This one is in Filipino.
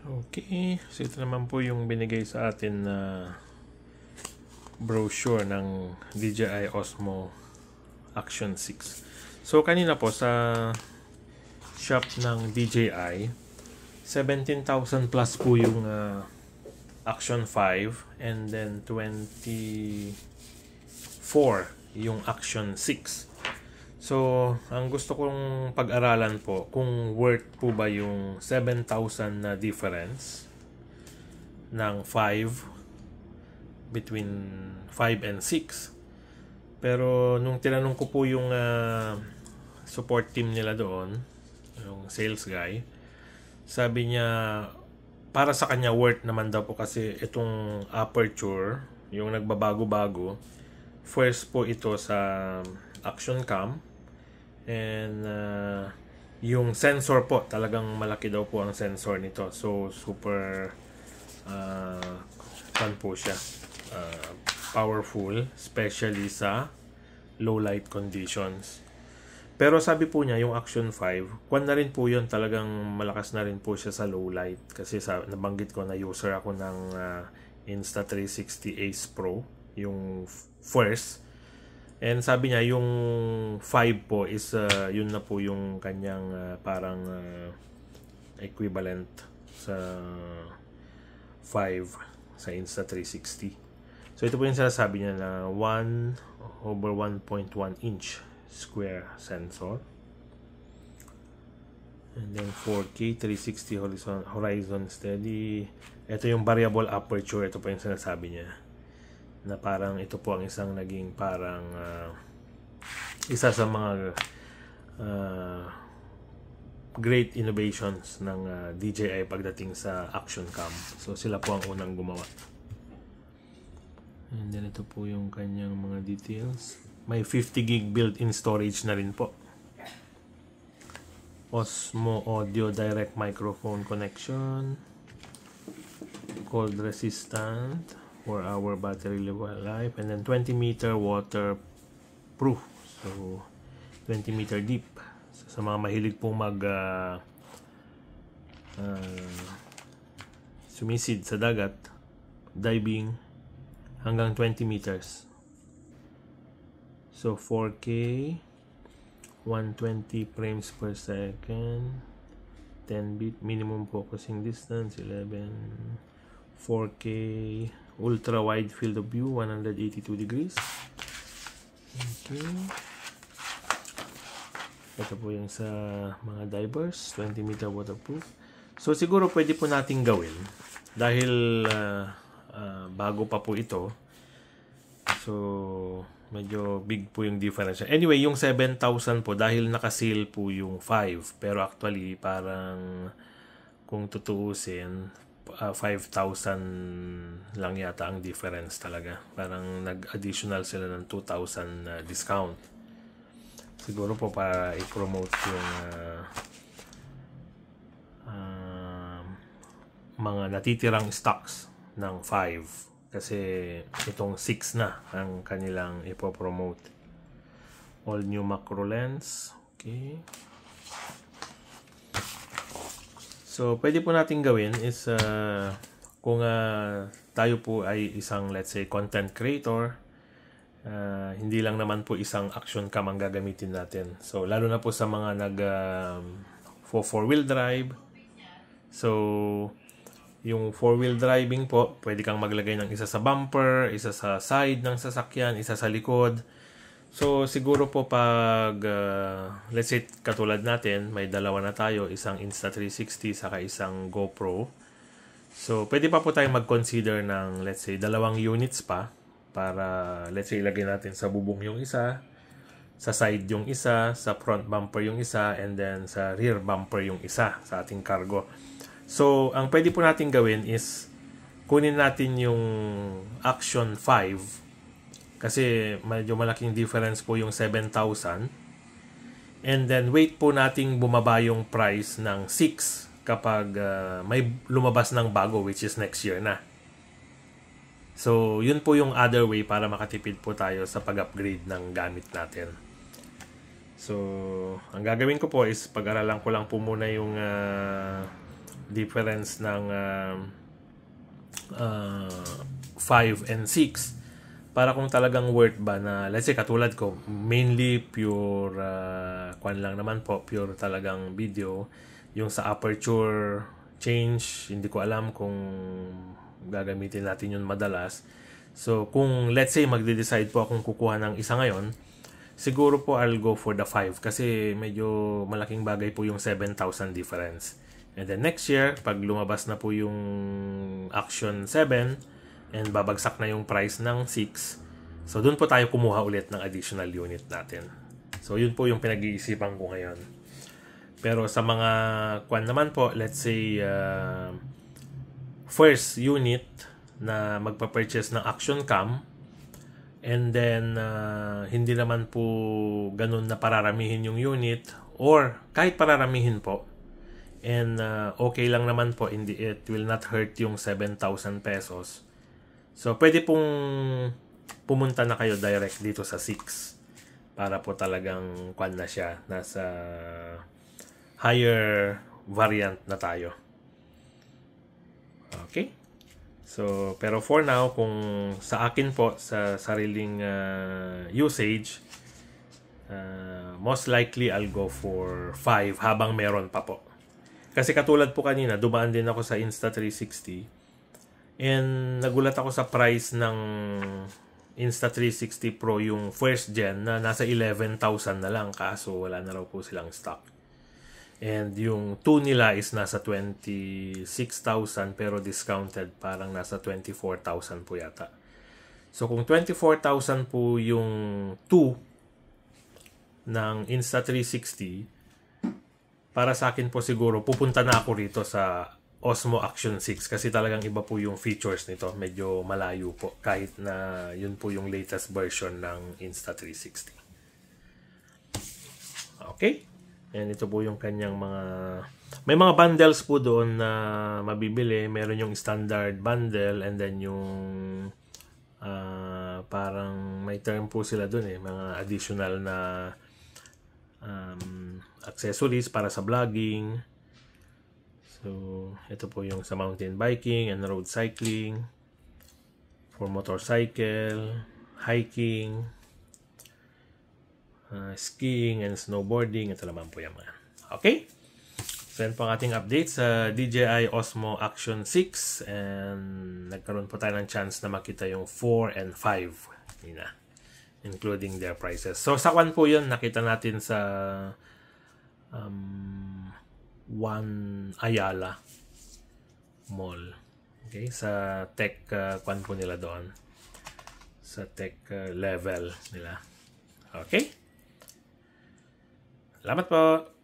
Okay, so ito naman po yung binigay sa atin na brochure ng DJI Osmo Action 6. So kanina po sa shop ng DJI, 17,000 plus po yung Action 5 and then 24 yung Action 6. So, ang gusto kong pag-aralan po, kung worth po ba yung 7,000 na difference ng 5 between 5 and 6. Pero nung tinanong ko po yung support team nila doon, yung sales guy, sabi niya para sa kanya worth naman daw po kasi itong aperture, yung nagbabago-bago, first po ito sa action cam. And yung sensor po, talagang malaki daw po ang sensor nito. So super fun po siya. Powerful, especially sa low light conditions. Pero sabi po niya, yung Action 5, kwan na rin po yun, talagang malakas na rin po siya sa low light. Kasi nabanggit ko na user ako ng Insta360 Ace Pro, yung first. And sabi niya, yung 5 po is, yun na po yung kanyang parang equivalent sa 5 sa Insta360. So, ito po yung sinasabi niya na 1/1.1 inch square sensor. And then 4K, 360 horizon steady. Ito yung variable aperture. Ito po yung sinasabi niya. Na parang ito po ang isang naging parang isa sa mga great innovations ng DJI pagdating sa action cam. So sila po ang unang gumawa. And then ito po yung kanyang mga details. May 50 gig built-in storage na rin po. Osmo Audio Direct Microphone Connection. Cold resistant. 4-hour battery life, and then 20-meter waterproof. So 20-meter deep. So, sa mga mahilig pong sumisid sa dagat, diving, hanggang 20 meters. So 4K, 120 frames per second, 10 bit minimum focusing distance, 4K, ultra wide field of view, 182 degrees. Okay. Ito po yung sa mga divers, 20 meter waterproof. So siguro pwede po nating gawin dahil bago pa po ito. So medyo big po yung difference. Anyway, yung 7,000 po dahil naka-sale po yung 5. Pero actually parang kung tutuusin, 5,000 lang yata ang difference talaga. Parang nag-additional sila ng 2,000 discount. Siguro po para i-promote yung mga natitirang stocks ng 5. Kasi itong 6 na ang kanilang ipopromote. All new macro lens. Okay. So, pwede po natin gawin is kung tayo po ay isang, let's say, content creator, hindi lang naman po isang action cam ang gagamitin natin. So, lalo na po sa mga for 4-wheel drive. So, yung 4-wheel driving po, pwede kang maglagay ng isa sa bumper, isa sa side ng sasakyan, isa sa likod. So, siguro po pag, let's say, katulad natin, may dalawa na tayo, isang Insta360 saka isang GoPro. So, pwede pa po tayong mag-consider ng, let's say, 2 units pa para, let's say, ilagay natin sa bubong yung isa, sa side yung isa, sa front bumper yung isa, and then sa rear bumper yung isa sa ating cargo. So, ang pwede po natin gawin is kunin natin yung Action 5 kasi medyo malaking difference po yung 7,000. And then wait po nating bumaba yung price ng 6 kapag may lumabas ng bago, which is next year na. So yun po yung other way para makatipid po tayo sa pag-upgrade ng gamit natin. So ang gagawin ko po is pag-aralan ko lang po muna yung difference ng 5 and 6 para kung talagang worth ba na, let's say katulad ko, mainly pure kwan lang naman po, pure talagang video. Yung sa aperture change, hindi ko alam kung gagamitin natin yun madalas. So kung let's say magde-decide po akong kukuha ng isa ngayon, siguro po I'll go for the 5 kasi medyo malaking bagay po yung 7,000 difference. And then next year, pag lumabas na po yung Action 7 and babagsak na yung price ng 6, so dun po tayo kumuha ulit ng additional unit natin. So yun po yung pinag-iisipan ko ngayon. Pero sa mga kwan naman po, let's say first unit na magpa-purchase ng Action Cam, and then hindi naman po ganun na pararamihin yung unit, or kahit pararamihin po and okay lang naman po, it will not hurt yung 7,000 pesos. So pwede pong pumunta na kayo direct dito sa 6 para po talagang kwan na siya, nasa higher variant na tayo. Okay? So, pero for now, kung sa akin po, sa sariling usage, most likely I'll go for 5 habang meron pa po. Kasi katulad po kanina, dumaan din ako sa Insta360 and nagulat ako sa price ng Insta360 Pro, yung first gen, na nasa 11,000 na lang, kaso wala na raw po silang stock. And yung 2 nila is nasa 26,000 pero discounted, parang nasa 24,000 po yata. So kung 24,000 po yung 2 ng Insta360, para sa akin po siguro pupunta na ako rito sa Osmo Action 6 kasi talagang iba po yung features nito. Medyo malayo po kahit na yun po yung latest version ng Insta360. Okay? And ito po yung kanyang mga... May mga bundles po doon na mabibili. Meron yung standard bundle and then yung parang may term po sila doon mga additional na accessories para sa vlogging. So, ito po yung sa mountain biking and road cycling, for motorcycle, hiking, skiing and snowboarding. Ito naman po yung mga. Okay? So, yan po ang ating update sa DJI Osmo Action 6 and nagkaroon po tayo ng chance na makita yung 4 and 5 nila, including their prices. So, sa kwan po yun, nakita natin sa One Ayala Mall. Okay? Sa tech kwan po nila doon. Sa tech level nila. Okay? Salamat po!